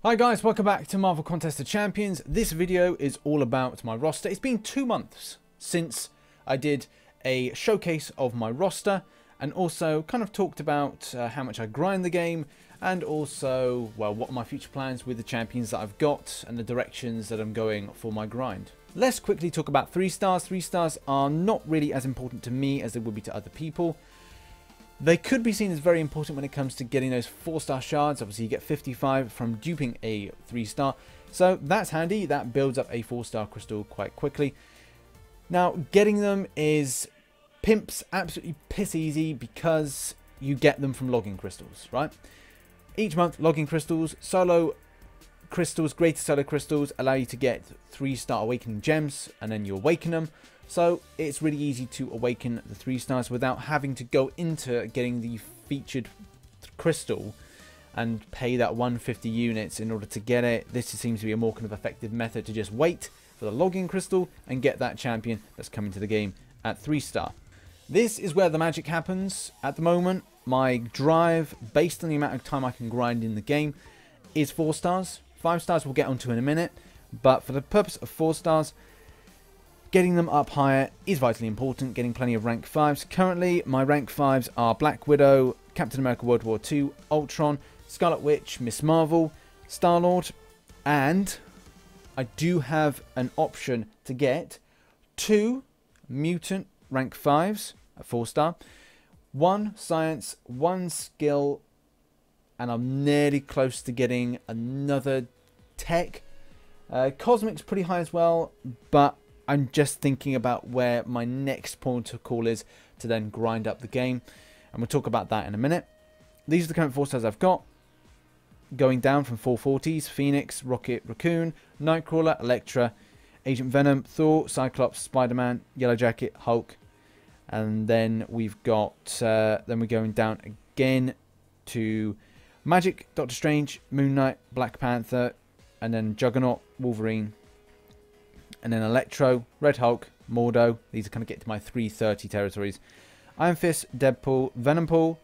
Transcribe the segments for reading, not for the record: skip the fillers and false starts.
Hi guys, welcome back to Marvel Contest of Champions. This video is all about my roster. It's been 2 months since I did a showcase of my roster and also kind of talked about how much I grind the game and also, well, what are my future plans with the champions that I've got and the directions that I'm going for my grind. Let's quickly talk about 3 stars. 3 stars are not really as important to me as they would be to other people. They could be seen as very important when it comes to getting those 4-star shards. Obviously, you get 55 from duping a 3-star. So that's handy. That builds up a 4-star crystal quite quickly. Now, getting them is pimps absolutely piss easy because you get them from logging crystals, right? Each month, logging crystals, solo crystals, greater solo crystals allow you to get 3-star awakening gems and then you awaken them. So it's really easy to awaken the 3 stars without having to go into getting the featured crystal and pay that 150 units in order to get it. This seems to be a more kind of effective method to just wait for the login crystal and get that champion that's coming to the game at 3-star. This is where the magic happens. At the moment, my drive, based on the amount of time I can grind in the game, is 4 stars. 5 stars we'll get onto in a minute, but for the purpose of 4 stars, getting them up higher is vitally important, getting plenty of rank 5s. Currently, my rank 5s are Black Widow, Captain America World War II, Ultron, Scarlet Witch, Miss Marvel, Star-Lord, and I do have an option to get 2 Mutant rank 5s at 4-star, 1 Science, 1 Skill, and I'm nearly close to getting another Tech. Cosmic's pretty high as well, but I'm just thinking about where my next point of call is to then grind up the game. And we'll talk about that in a minute. These are the current 4 stars I've got. Going down from 440s. Phoenix, Rocket, Raccoon, Nightcrawler, Elektra, Agent Venom, Thor, Cyclops, Spider-Man, Yellow Jacket, Hulk. And then we've got, then we're going down again to Magic, Doctor Strange, Moon Knight, Black Panther, and then Juggernaut, Wolverine, and then Electro, Red Hulk, Mordo. These are kind of get to my 330 territories. Iron Fist, Deadpool, Venompool,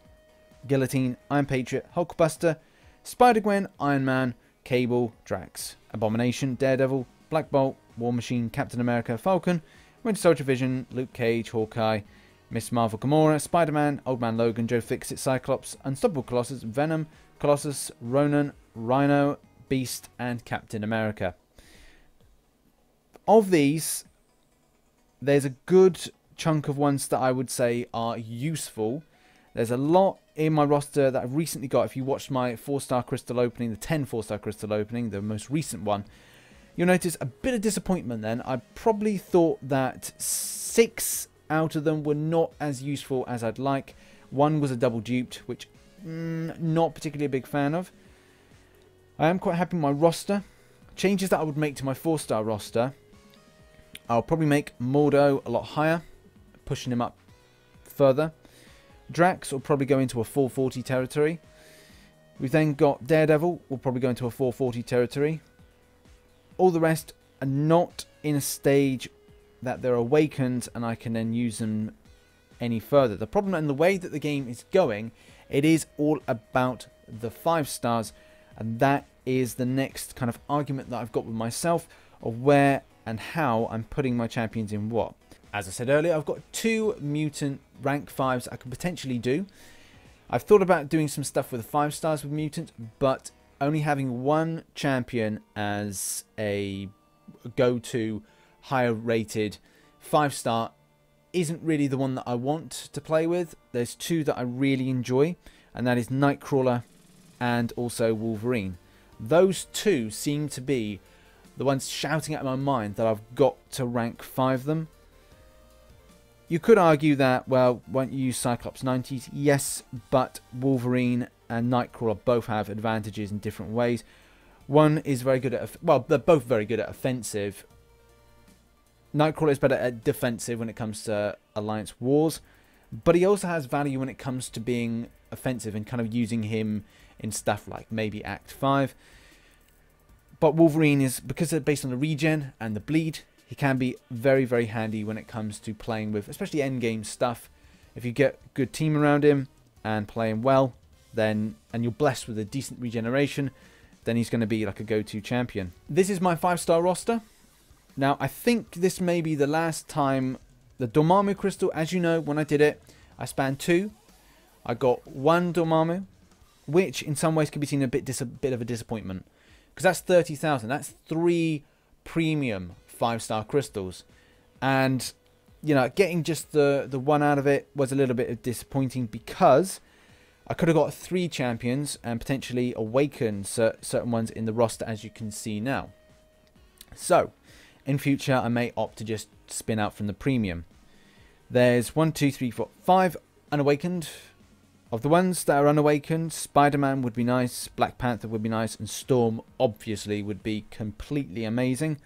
Guillotine, Iron Patriot, Hulkbuster, Spider-Gwen, Iron Man, Cable, Drax, Abomination, Daredevil, Black Bolt, War Machine, Captain America, Falcon, Winter Soldier, Vision, Luke Cage, Hawkeye, Miss Marvel, Gamora, Spider-Man, Old Man Logan, Joe Fixit, Cyclops, Unstoppable Colossus, Venom, Colossus, Ronan, Rhino, Beast, and Captain America. Of these, there's a good chunk of ones that I would say are useful. There's a lot in my roster that I've recently got. If you watched my 4-star crystal opening, the 10 4-star crystal opening, the most recent one, you'll notice a bit of disappointment then. I probably thought that 6 out of them were not as useful as I'd like. 1 was a double duped, which not particularly a big fan of. I am quite happy with my roster. Changes that I would make to my 4-star roster: I'll probably make Mordo a lot higher, pushing him up further. Drax will probably go into a 440 territory. We've then got Daredevil, will probably go into a 440 territory. All the rest are not in a stage that they're awakened and I can then use them any further. The problem in the way that the game is going, it is all about the 5 stars, and that is the next kind of argument that I've got with myself of where and how I'm putting my champions in what. As I said earlier, I've got 2 mutant rank 5s I could potentially do. I've thought about doing some stuff with 5 stars with mutant, but only having 1 champion as a go-to higher rated 5-star isn't really the one that I want to play with. There's 2 that I really enjoy, and that is Nightcrawler and also Wolverine. Those 2 seem to be the ones shouting at my mind that I've got to rank 5 them. You could argue that, well, won't you use Cyclops 90s? Yes, but Wolverine and Nightcrawler both have advantages in different ways. One is very good at, well, they're both very good at offensive. Nightcrawler is better at defensive when it comes to Alliance Wars, but he also has value when it comes to being offensive and kind of using him in stuff like maybe Act 5. But Wolverine is, because they're based on the regen and the bleed, he can be very, very handy when it comes to playing with, especially endgame stuff. If you get a good team around him and play him well, then, and you're blessed with a decent regeneration, then he's going to be like a go-to champion. This is my 5-star roster. Now, I think this may be the last time the Dormammu crystal, as you know, when I did it, I spanned 2. I got 1 Dormammu, which in some ways could be seen a bit of a disappointment. Because that's 30,000. That's 3 premium 5-star crystals. And, you know, getting just the 1 out of it was a little bit disappointing because I could have got 3 champions and potentially awakened certain ones in the roster, as you can see now. So, in future, I may opt to just spin out from the premium. There's 1, 2, 3, 4, 5 unawakened. Of the ones that are unawakened, Spider-Man would be nice, Black Panther would be nice, and Storm obviously would be completely amazing.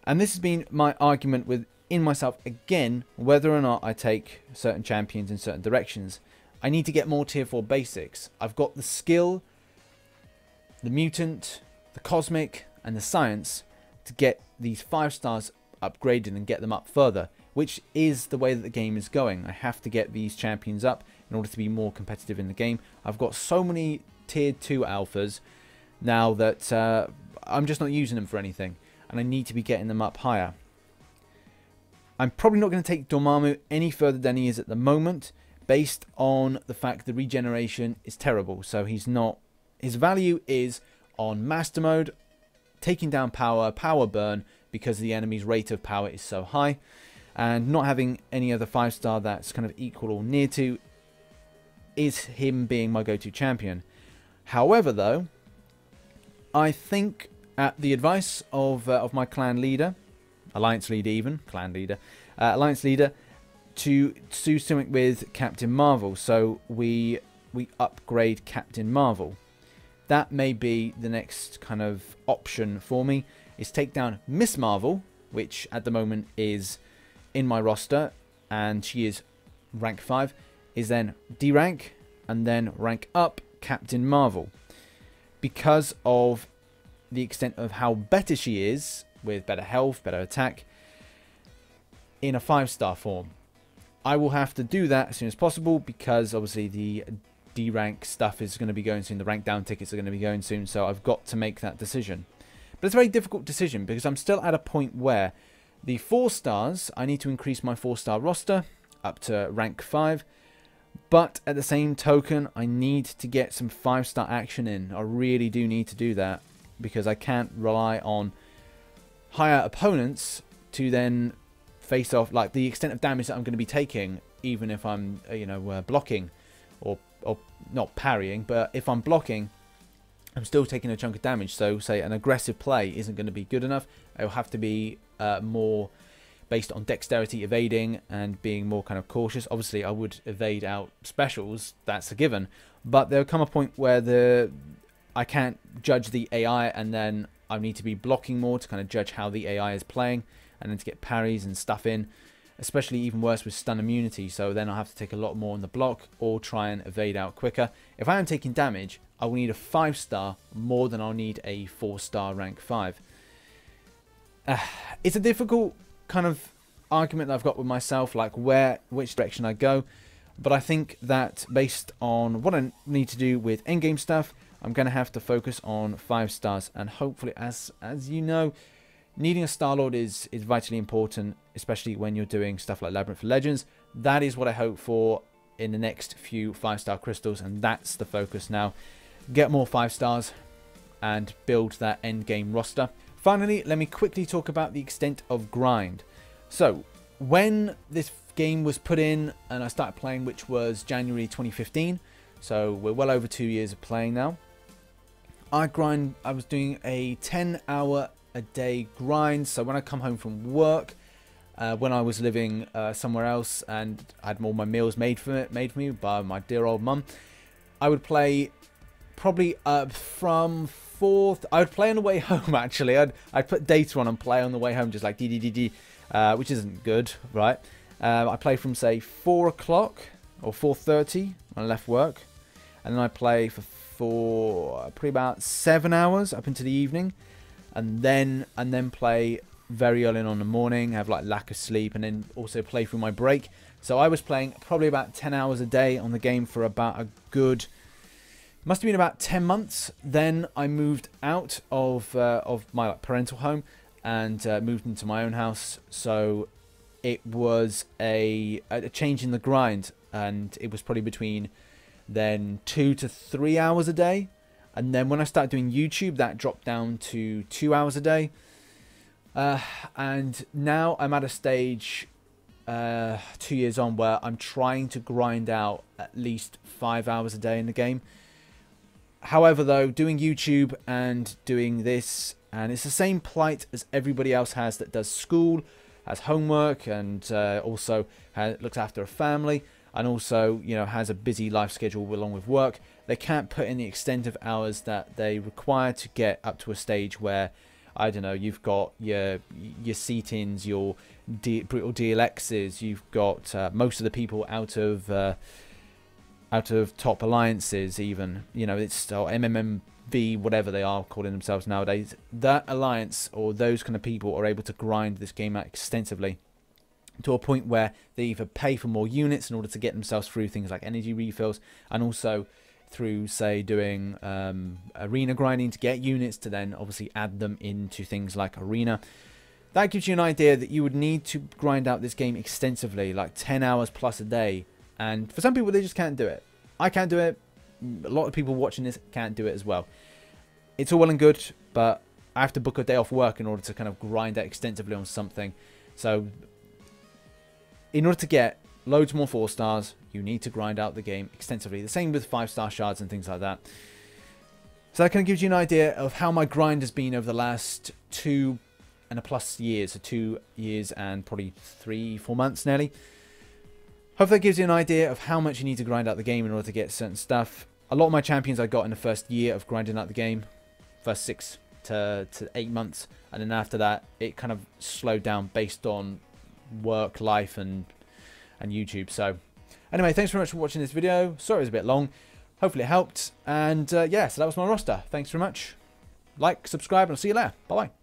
And this has been my argument within myself again, whether or not I take certain champions in certain directions. I need to get more tier 4 basics. I've got the skill, the mutant, the cosmic, and the science to get these 5 stars upgraded and get them up further, which is the way that the game is going. I have to get these champions up in order to be more competitive in the game. I've got so many tier 2 alphas now that I'm just not using them for anything, and I need to be getting them up higher. I'm probably not going to take Dormammu any further than he is at the moment, based on the fact the regeneration is terrible. So he's not, his value is on master mode, taking down power burn, because the enemy's rate of power is so high, and not having any other 5-star that's kind of equal or near to is him being my go-to champion. However, though, I think at the advice of my clan leader, alliance leader even, clan leader, alliance leader, to do something with Captain Marvel. So we upgrade Captain Marvel. That may be the next kind of option for me, is take down Miss Marvel, which at the moment is in my roster, and she is rank 5, is then D-rank, and then rank up Captain Marvel. Because of the extent of how better she is, with better health, better attack, in a 5-star form. I will have to do that as soon as possible, because obviously the D-rank stuff is going to be going soon, the rank down tickets are going to be going soon, so I've got to make that decision. But it's a very difficult decision, because I'm still at a point where the 4 stars, I need to increase my 4-star roster up to rank 5, but at the same token, I need to get some 5-star action in. I really do need to do that, because I can't rely on higher opponents to then face off, like the extent of damage that I'm going to be taking, even if I'm, you know, blocking or not parrying, but if I'm blocking, I'm still taking a chunk of damage. So say an aggressive play isn't going to be good enough. It'll have to be more based on dexterity, evading, and being more kind of cautious. Obviously, I would evade out specials, that's a given, but there'll come a point where I can't judge the AI, and then I need to be blocking more to kind of judge how the AI is playing, and then to get parries and stuff in, especially even worse with stun immunity. So then I'll have to take a lot more on the block or try and evade out quicker. If I am taking damage, I will need a 5-star more than I'll need a 4-star rank 5. It's a difficult kind of argument that I've got with myself, like which direction I go. But I think that based on what I need to do with endgame stuff, I'm going to have to focus on 5 stars. And hopefully, as you know, needing a Star-Lord is vitally important, especially when you're doing stuff like Labyrinth of Legends. That is what I hope for in the next few 5-star crystals, and that's the focus now. Get more 5 stars and build that end game roster. Finally, let me quickly talk about the extent of grind. So, when this game was put in and I started playing, which was January 2015, so we're well over 2 years of playing now, I was doing a 10-hour a day grind. So when I come home from work, when I was living somewhere else and I had all my meals made for me by my dear old mum, I would play probably from 4th. I would play on the way home. Actually, I'd put data on and play on the way home, just like which isn't good, right? I play from say 4 o'clock or 4:30 when I left work, and then I play for probably about 7 hours up into the evening, and then play very early on in the morning, have like lack of sleep, and then also play through my break. So I was playing probably about 10 hours a day on the game for about a good Must have been about 10 months. Then I moved out of my parental home and moved into my own house. So it was a change in the grind, and it was probably between then 2 to 3 hours a day. And then when I started doing YouTube, that dropped down to 2 hours a day. And now I'm at a stage 2 years on where I'm trying to grind out at least 5 hours a day in the game. However, though, doing YouTube and doing this, and it's the same plight as everybody else has that does school, has homework, and also looks after a family, and also, you know, has a busy life schedule along with work. They can't put in the extent of hours that they require to get up to a stage where, I don't know, you've got your seat-ins, your brutal DLXs, you've got most of the people out of top alliances, even, you know, it's still MMMV, whatever they are calling themselves nowadays. That alliance or those kind of people are able to grind this game out extensively to a point where they either pay for more units in order to get themselves through things like energy refills, and also through, say, doing arena grinding to get units to then obviously add them into things like arena. That gives you an idea that you would need to grind out this game extensively, like 10 hours plus a day. And for some people, they just can't do it. I can't do it. A lot of people watching this can't do it as well. It's all well and good, but I have to book a day off work in order to kind of grind out extensively on something. So in order to get loads more 4 stars, you need to grind out the game extensively. The same with 5-star shards and things like that. So that kind of gives you an idea of how my grind has been over the last 2+ years. So 2 years and probably 3-4 months nearly. Hopefully that gives you an idea of how much you need to grind out the game in order to get certain stuff. A lot of my champions I got in the first year of grinding out the game. First 6 to 8 months. And then after that, it kind of slowed down based on work, life, and YouTube. So anyway, thanks very much for watching this video. Sorry it was a bit long. Hopefully it helped. And yeah, so that was my roster. Thanks very much. Like, subscribe, and I'll see you later. Bye-bye.